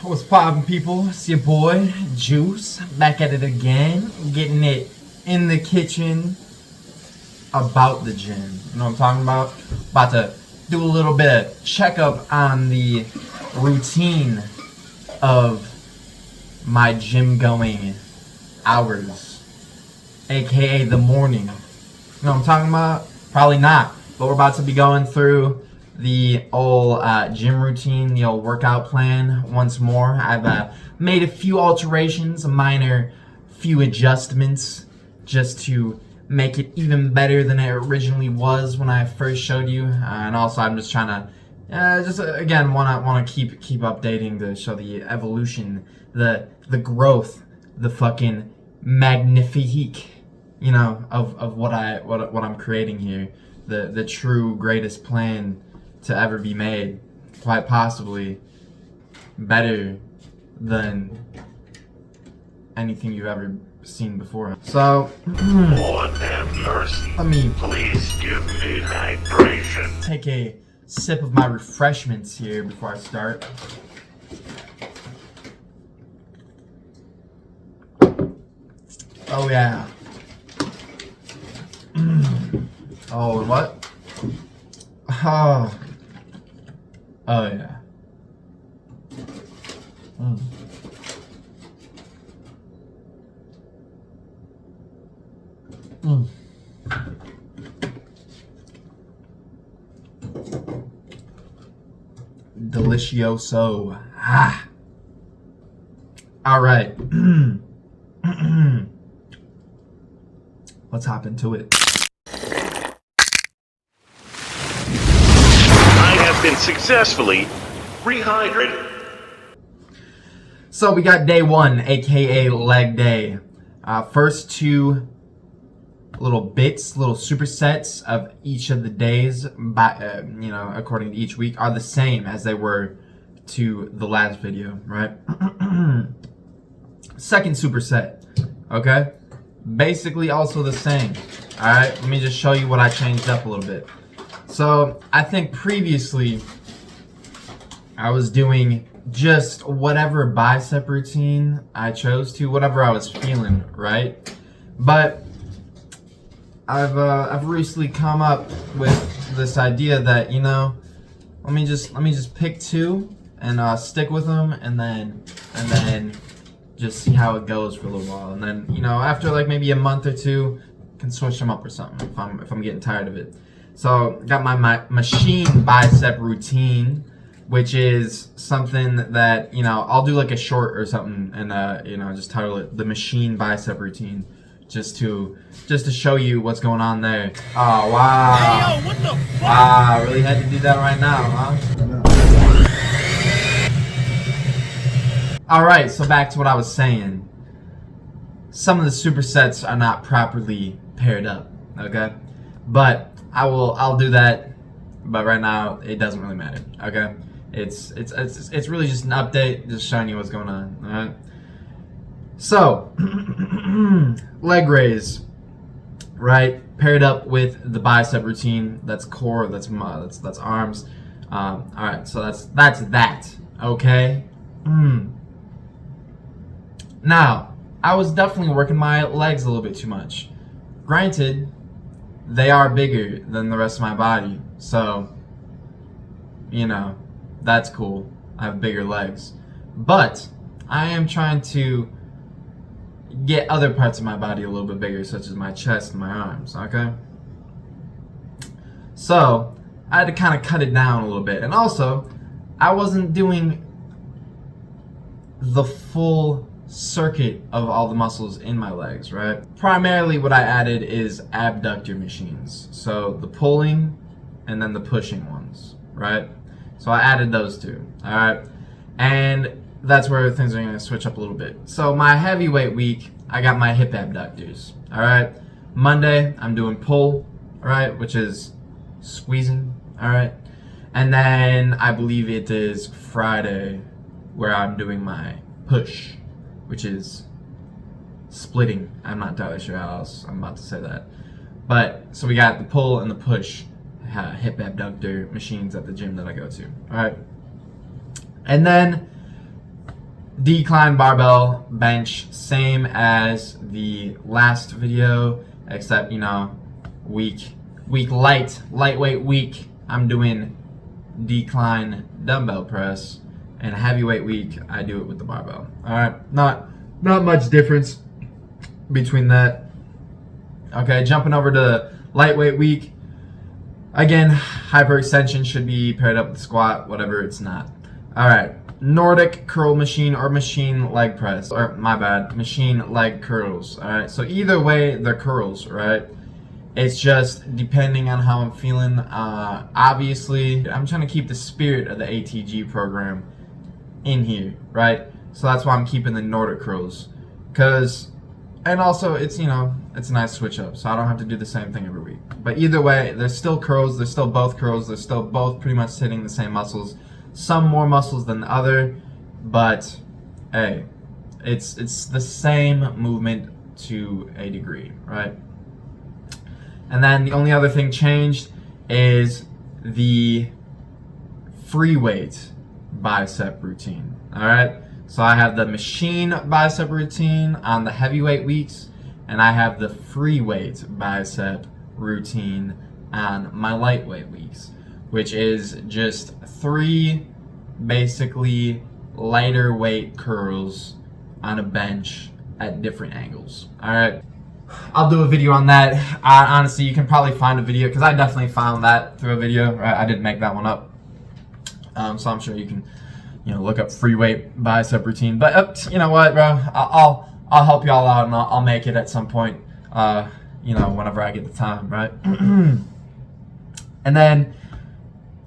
What's poppin', people? It's your boy Juice back at it again, getting it in the kitchen about the gym. You know what I'm talking about? About to do a little bit of checkup on the routine of my gym going hours, aka the morning. You know what I'm talking about? Probably not, but we're about to be going through the old gym routine, the old workout plan once more. I've made a few alterations, a minor few adjustments, just to make it even better than it originally was when I first showed you. And also, I'm just trying to, again, want to keep updating to show the evolution, the growth, the fucking magnifique, you know, of what I'm creating here, the true greatest plan to ever be made, quite possibly better than anything you've ever seen before. So, Lord have mercy. let me Please give me hydration. take a sip of my refreshments here before I start. Oh yeah. Oh, and what? Oh yeah. Delicioso. All right. Let's hop into it. I have been successfully rehydrated. So we got day one, aka leg day. First two little supersets of each of the days, by according to each week, are the same as they were to the last video, right? Second superset, okay? Basically also the same. All right, let me just show you what I changed up a little bit. So I think previously I was doing just whatever bicep routine I chose to, whatever I was feeling, right? But I've recently come up with this idea that, you know, let me just pick two and stick with them, and then just see how it goes for a little while, and then, you know, after like maybe a month or two, can switch them up or something if I'm getting tired of it. So got my machine bicep routine, which is something that, you know, I'll do like a short or something, and you know, just title it the machine bicep routine, just to show you what's going on there. Oh wow! Hey, yo, what the fuck? Wow, really had to do that right now, huh? All right, so back to what I was saying. Some of the supersets are not properly paired up, okay? But I'll do that. But right now, it doesn't really matter, okay? It's really just an update, just showing you what's going on, all right? So, leg raise, right? Paired up with the bicep routine. That's core. That's arms. All right, so that's that. Okay. Now, I was definitely working my legs a little bit too much. Granted, they are bigger than the rest of my body, so, you know, that's cool. I have bigger legs. But I am trying to get other parts of my body a little bit bigger, such as my chest and my arms, okay? So, I had to kind of cut it down a little bit. And also, I wasn't doing the full circuit of all the muscles in my legs, right? Primarily what I added is abductor machines. So the pulling and then the pushing ones, right? So I added those two, all right? And that's where things are gonna switch up a little bit. So my heavyweight week, I got my hip abductors, all right? Monday, I'm doing pull, all right, which is squeezing, all right? And then I believe it is Friday where I'm doing my push, which is splitting. I'm not entirely sure how else I'm about to say that. But, so we got the pull and the push hip abductor machines at the gym that I go to, all right? And then decline barbell bench, same as the last video, except, you know, lightweight week, I'm doing decline dumbbell press, and heavyweight week, I do it with the barbell. All right, not much difference between that. Okay, jumping over to lightweight week. Again, hyperextension should be paired up with squat, whatever it's not. All right, Nordic curl machine or machine leg press, or my bad, machine leg curls. All right, so either way, they're curls, right? It's just depending on how I'm feeling. Obviously, I'm trying to keep the spirit of the ATG program in here, right? So that's why I'm keeping the Nordic curls, and also it's, you know, it's a nice switch up, so I don't have to do the same thing every week. But either way, they're still curls. They're still both curls. They're still both pretty much hitting the same muscles. Some more muscles than the other, but hey, it's the same movement to a degree, right? And then the only other thing changed is the free weight bicep routine. All right, so I have the machine bicep routine on the heavyweight weeks, and I have the free weight bicep routine on my lightweight weeks, which is just 3 basically lighter weight curls on a bench at different angles. All right, I'll do a video on that. Honestly, you can probably find a video, because I definitely found that through a video, right? I didn't make that one up, so I'm sure you can, you know, look up free weight bicep routine. But you know what, bro, I'll help y'all out, and I'll make it at some point, you know, whenever I get the time, right? And then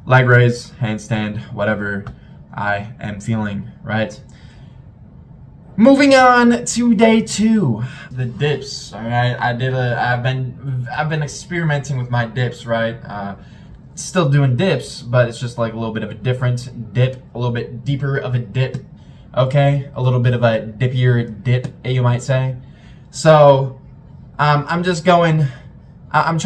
leg raise, handstand, whatever I am feeling, right? Moving on to day 2, the dips. All right, I've been experimenting with my dips, right? Still doing dips, but it's just like a little bit of a different dip, a little bit deeper of a dip. Okay, a little bit of a dippier dip, you might say. So I'm trying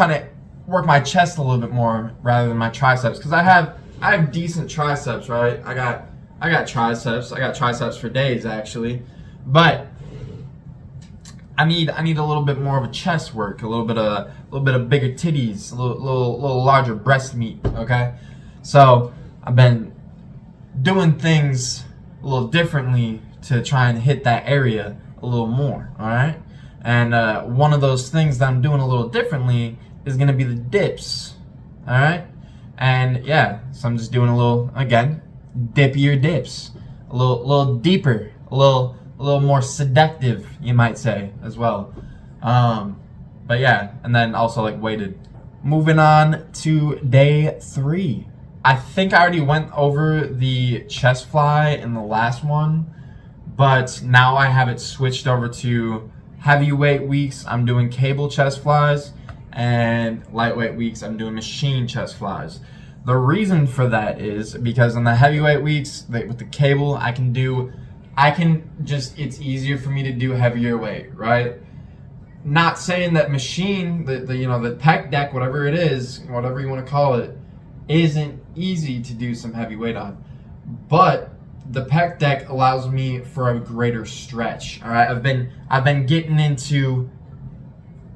to work my chest a little bit more rather than my triceps, because I have decent triceps, right? I got triceps. I got triceps for days, actually. But I need a little bit more of a chest work, a little bit of bigger titties, a little larger breast meat. Okay, so I've been doing things a little differently to try and hit that area a little more. All right, and one of those things that I'm doing a little differently is gonna be the dips. All right, and yeah, so I'm just doing a little, again, dippier dips, a little deeper, a little more seductive, you might say, as well. But yeah, and then also like weighted. Moving on to day 3. I think I already went over the chest fly in the last one, but now I have it switched over to heavyweight weeks. I'm doing cable chest flies, and lightweight weeks I'm doing machine chest flies. The reason for that is because on the heavyweight weeks, with the cable, it's easier for me to do heavier weight, right? Not saying that machine, the pec deck, whatever it is, whatever you want to call it, isn't easy to do some heavy weight on. But the pec deck allows me for a greater stretch. All right, I've been getting into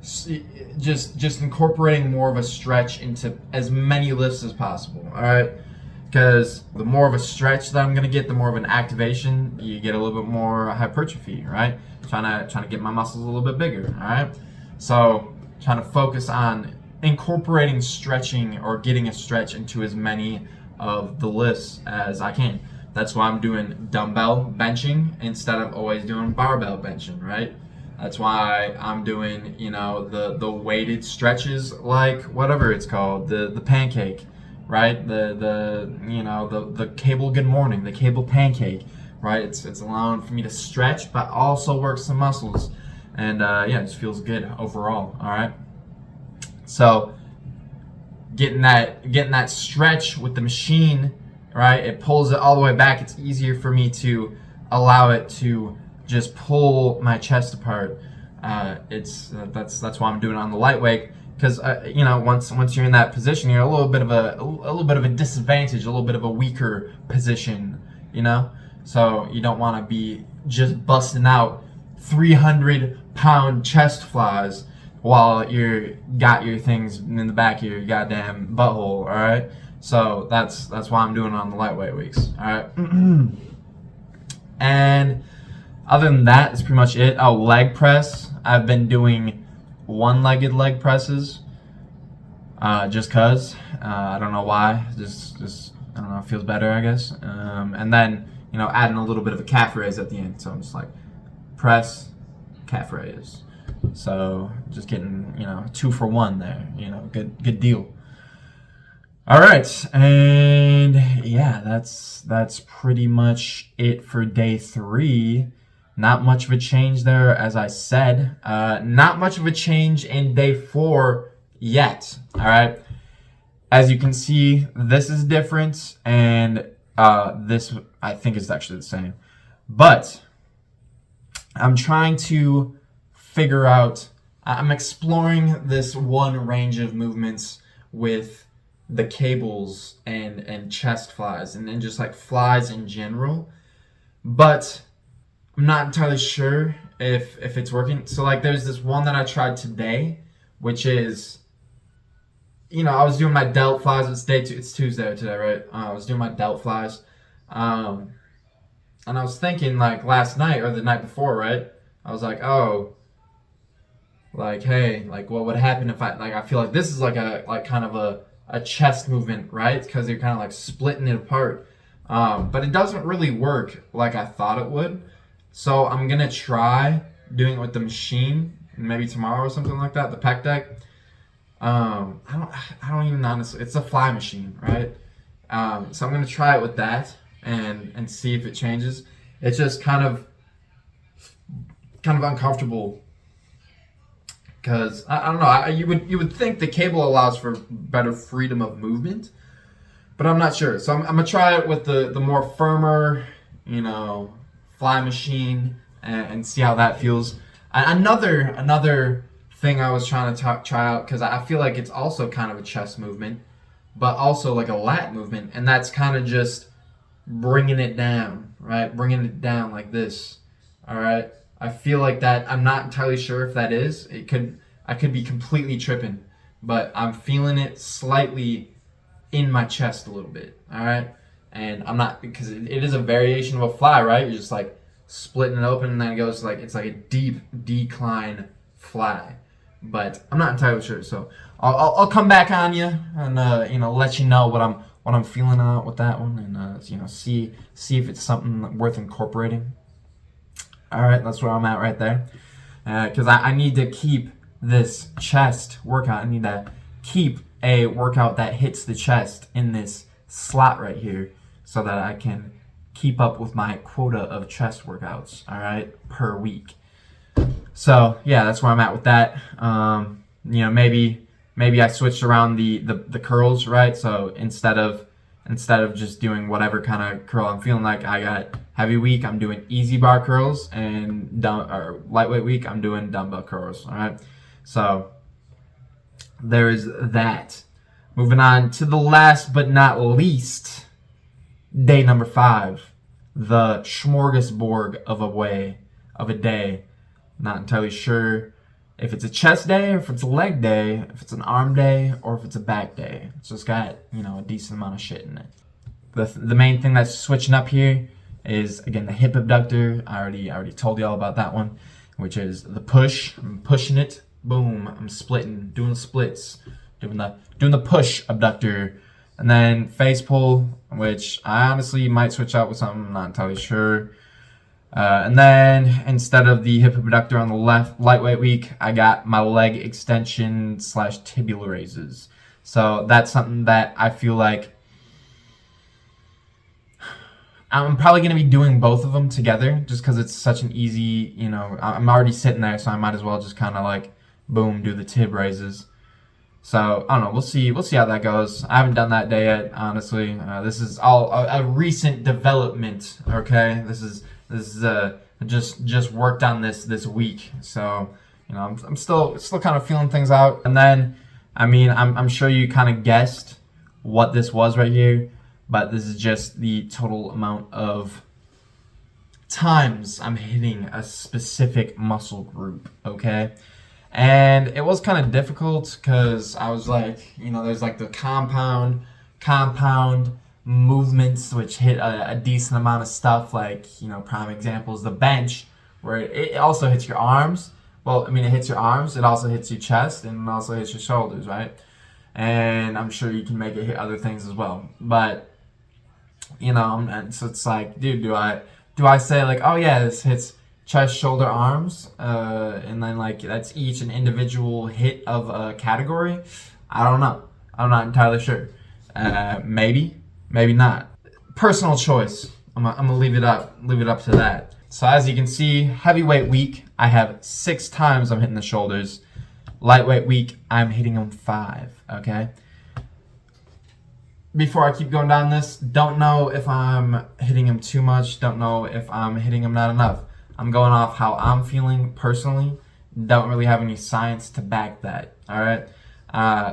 just incorporating more of a stretch into as many lifts as possible. All right, because the more of a stretch that I'm gonna get, the more of an activation. You get a little bit more hypertrophy, right? Trying to get my muscles a little bit bigger. All right, so trying to focus on incorporating stretching or getting a stretch into as many of the lifts as I can. That's why I'm doing dumbbell benching instead of always doing barbell benching, right? That's why I'm doing, the weighted stretches, like whatever it's called, the pancake, right? The cable good morning, the cable pancake, right? It's allowing for me to stretch, but also work some muscles, and it just feels good overall. All right. So getting that stretch with the machine, right? It pulls it all the way back. It's easier for me to allow it to just pull my chest apart. That's why I'm doing it on the lightweight, because once you're in that position, you're a little bit of a disadvantage, a little bit of a weaker position, So you don't want to be just busting out 300-pound chest flies while you got your things in the back of your goddamn butthole, all right? So that's why I'm doing it on the lightweight weeks, all right? And other than that, that's pretty much it. Oh, leg press. I've been doing one-legged leg presses, just cause. I don't know why. Just I don't know. It feels better, I guess. And then adding a little bit of a calf raise at the end. So I'm just like press, calf raise. So just getting 2 for 1 there. Good deal. All right, and yeah, that's pretty much it for day 3. Not much of a change there, as I said. Not much of a change in day 4 yet. All right. As you can see, this is different, and this I think is actually the same. But I'm trying to figure out. I'm exploring this one range of movements with the cables and chest flies and then just like flies in general, but I'm not entirely sure if it's working. So like there's this one that I tried today, which is I was doing my delt flies. It's Tuesday today, right? I was doing my delt flies, and I was thinking like last night or the night before, right? I was like, oh, like hey, like what would happen if I feel like this is like kind of a chest movement, right? Because you're kind of like splitting it apart. But it doesn't really work like I thought it would. So I'm going to try doing it with the machine, maybe tomorrow or something like that, the pec deck. I don't even honestly, it's a fly machine, right? So I'm going to try it with that and see if it changes. It's just kind of uncomfortable. Because I don't know, you would think the cable allows for better freedom of movement, but I'm not sure. So I'm gonna try it with the more firmer, fly machine and see how that feels. Another thing I was trying to try out, because I feel like it's also kind of a chest movement, but also like a lat movement, and that's kind of just bringing it down, right? Bringing it down like this, all right? I feel like that. I'm not entirely sure if that is. I could be completely tripping, but I'm feeling it slightly in my chest a little bit. All right, and I'm not, because it is a variation of a fly, right? You're just like splitting it open, and then it goes like it's like a deep decline fly. But I'm not entirely sure, so I'll come back on you and let you know what I'm feeling out with that one, and see if it's something worth incorporating. All right, that's where I'm at right there. Because I need to keep this chest workout. I need to keep a workout that hits the chest in this slot right here so that I can keep up with my quota of chest workouts, all right, per week. So, yeah, that's where I'm at with that. Maybe I switched around the curls, right? So instead of just doing whatever kind of curl I'm feeling like, I got heavy week, I'm doing easy bar curls, and lightweight week, I'm doing dumbbell curls, all right? So there is that. Moving on to the last but not least, day number 5, the smorgasbord of a day. Not entirely sure if it's a chest day, or if it's a leg day, if it's an arm day, or if it's a back day. It's just got a decent amount of shit in it. The main thing that's switching up here is, again, the hip abductor. I already told you all about that one, which is the push. I'm pushing it, boom. I'm splitting, doing the splits, doing the push abductor, and then face pull, which I honestly might switch out with something. I'm not entirely sure. And then instead of the hip abductor on the left lightweight week, I got my leg extension / tibial raises. So that's something that I feel like I'm probably going to be doing both of them together just because it's such an easy, I'm already sitting there, so I might as well just kind of like, boom, do the tib raises. So, I don't know, we'll see how that goes. I haven't done that day yet, honestly. This is all a recent development, okay? This is just worked on this week. So, I'm still kind of feeling things out. And then, I'm sure you kind of guessed what this was right here. But this is just the total amount of times I'm hitting a specific muscle group, okay? And it was kind of difficult because I was like, there's like the compound movements which hit a decent amount of stuff, like, prime example is the bench, where it also hits your arms. Well, I mean, it hits your arms, it also hits your chest, and it also hits your shoulders, right? And I'm sure you can make it hit other things as well. But, and so it's like, dude, do I say like, oh yeah, this hits chest, shoulder, arms, and then like that's each an individual hit of a category? I don't know. I'm not entirely sure. Maybe not. Personal choice. I'm gonna leave it up to that. So as you can see, heavyweight week, I have 6 times I'm hitting the shoulders. Lightweight week, I'm hitting them 5. Okay. Before I keep going down this, don't know if I'm hitting them too much. Don't know if I'm hitting them not enough. I'm going off how I'm feeling personally. Don't really have any science to back that. All right.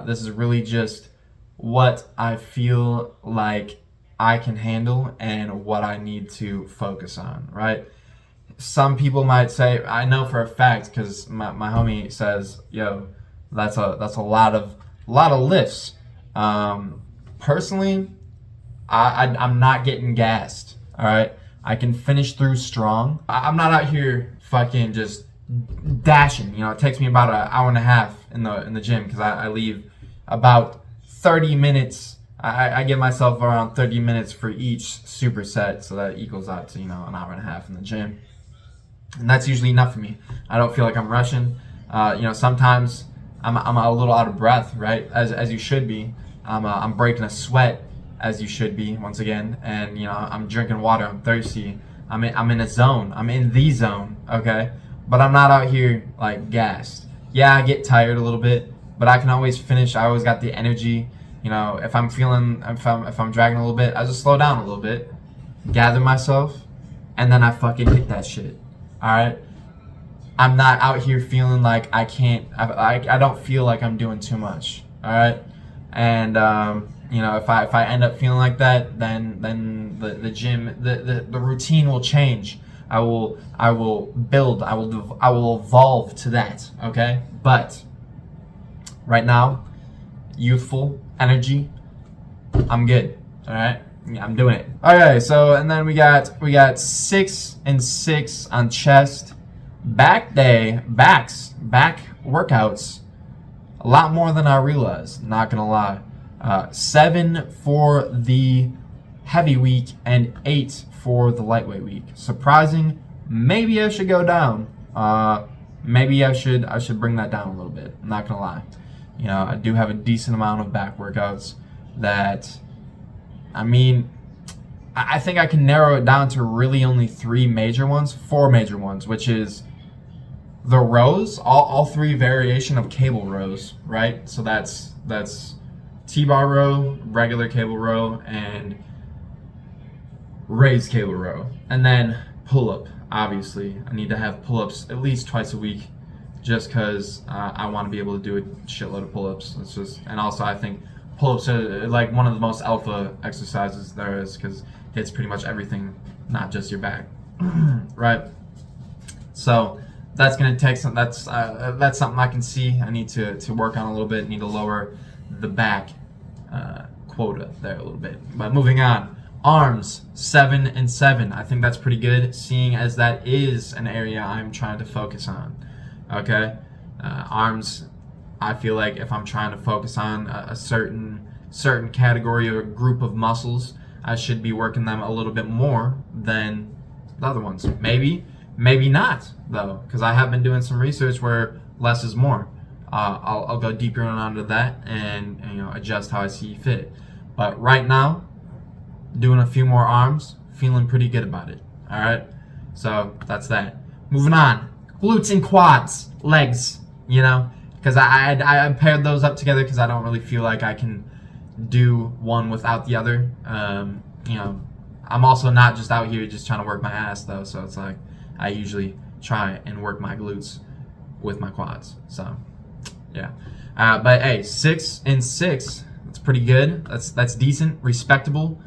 This is really just what I feel like I can handle and what I need to focus on. Right. Some people might say, I know for a fact, because my homie says, yo, that's a lot of lifts. Personally, I'm not getting gassed. All right, I can finish through strong. I'm not out here fucking just dashing. It takes me about an hour and a half in the gym because I leave about 30 minutes. I give myself around 30 minutes for each superset, so that equals out to an hour and a half in the gym. And that's usually enough for me. I don't feel like I'm rushing. Sometimes I'm a little out of breath, right? As you should be. I'm breaking a sweat, as you should be, once again. And I'm drinking water. I'm thirsty. I'm in a zone. I'm in the zone. Okay, but I'm not out here like gassed. Yeah, I get tired a little bit, but I can always finish. I always got the energy. If I'm dragging a little bit, I just slow down a little bit, gather myself, and then I fucking hit that shit. All right, I'm not out here feeling like I can't. I don't feel like I'm doing too much. All right, and if I end up feeling like that, then the gym, the routine will change. I will build. I will evolve to that. Okay, but right now, youthful energy, I'm good. All right. Yeah, I'm doing it. Okay, so and then we got 6 and 6 on chest. Back workouts, a lot more than I realized, not gonna lie. 7 for the heavy week and 8 for the lightweight week. Surprising. Maybe I should go down. Maybe I should bring that down a little bit. I'm not gonna lie. I do have a decent amount of back workouts that, I think I can narrow it down to really only 4 major ones, which is the rows, all 3 variation of cable rows, right? So that's T-bar row, regular cable row, and raised cable row. And then pull-up, obviously. I need to have pull-ups at least twice a week just because I want to be able to do a shitload of pull-ups. And also I think pull-ups are like one of the most alpha exercises there is because it's pretty much everything, not just your back, right? So that's gonna take some. That's something I can see. I need to work on a little bit. Need to lower the back quota there a little bit. But moving on, arms 7 and 7. I think that's pretty good, seeing as that is an area I'm trying to focus on. Okay, arms. I feel like if I'm trying to focus on a certain category or group of muscles, I should be working them a little bit more than the other ones. Maybe not though, because I have been doing some research where less is more. I'll go deeper onto that and adjust how I see fit. But right now, doing a few more arms, feeling pretty good about it. All right, so that's that. Moving on, glutes and quads, legs. Because I paired those up together because I don't really feel like I can do one without the other. I'm also not just out here just trying to work my ass though, so it's like I usually try and work my glutes with my quads. So yeah, but hey, 6 and 6, that's pretty good. That's decent, respectable.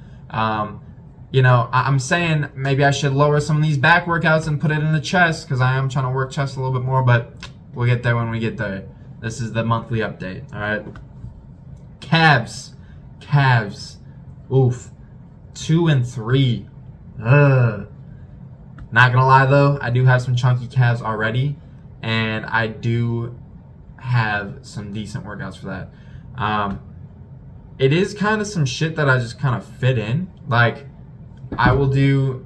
I'm saying maybe I should lower some of these back workouts and put it in the chest because I am trying to work chest a little bit more, but we'll get there when we get there. This is the monthly update, all right? Calves. Oof. 2 and 3. Ugh. Not gonna lie though, I do have some chunky calves already, and I do have some decent workouts for that. It is kind of some shit that I just kind of fit in. Like, I will do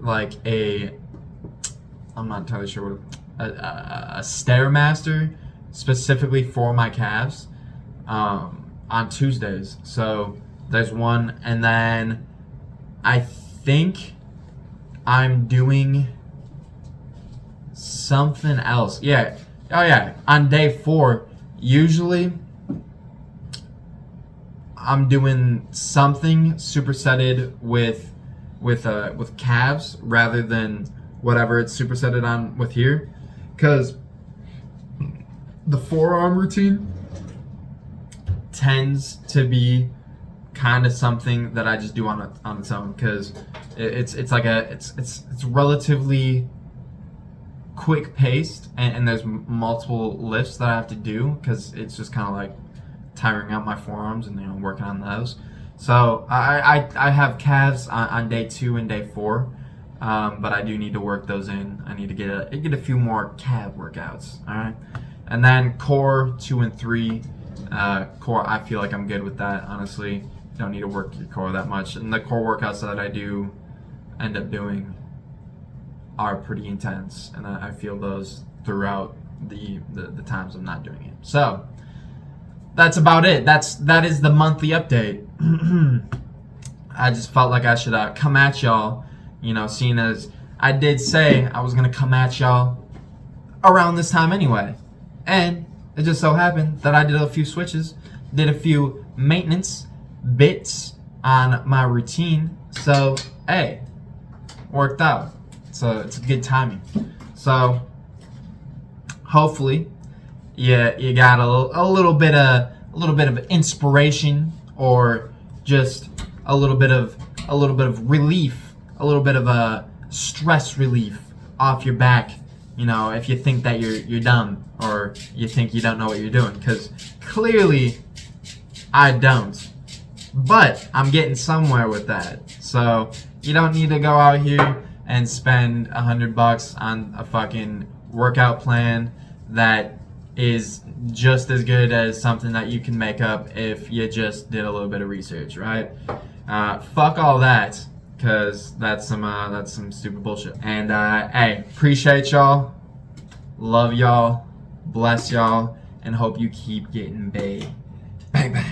like I'm not entirely sure what a Stairmaster specifically for my calves on Tuesdays. So there's one, and then I think I'm doing something else. Yeah. Oh yeah. On day 4, usually I'm doing something supersetted with calves rather than whatever it's supersetted on with here, because the forearm routine tends to be kind of something that I just do on its own, because it's relatively quick paced, and there's multiple lifts that I have to do because it's just kind of like tiring out my forearms and working on those. So I have calves on day 2 and day 4, but I do need to work those in. I need to get a few more calf workouts. All right, and then core 2 and 3. Core, I feel like I'm good with that. Honestly, you don't need to work your core that much, and the core workouts that I do end up doing are pretty intense, and I feel those throughout the times I'm not doing it. So that's about it. That is the monthly update. I just felt like I should come at y'all, seeing as I did say I was gonna come at y'all around this time anyway, and it just so happened that I did a few switches, did a few maintenance bits on my routine. So hey, worked out. So it's good timing. So hopefully you got a little bit of inspiration, or just a little bit of relief, a little bit of a stress relief off your back. If you think that you're dumb, or you think you don't know what you're doing, because clearly I don't. But I'm getting somewhere with that. So you don't need to go out here and spend $100 on a fucking workout plan that is just as good as something that you can make up if you just did a little bit of research, right? Fuck all that, because that's some stupid bullshit. And hey, appreciate y'all, love y'all, bless y'all, and hope you keep getting paid. Bang bang.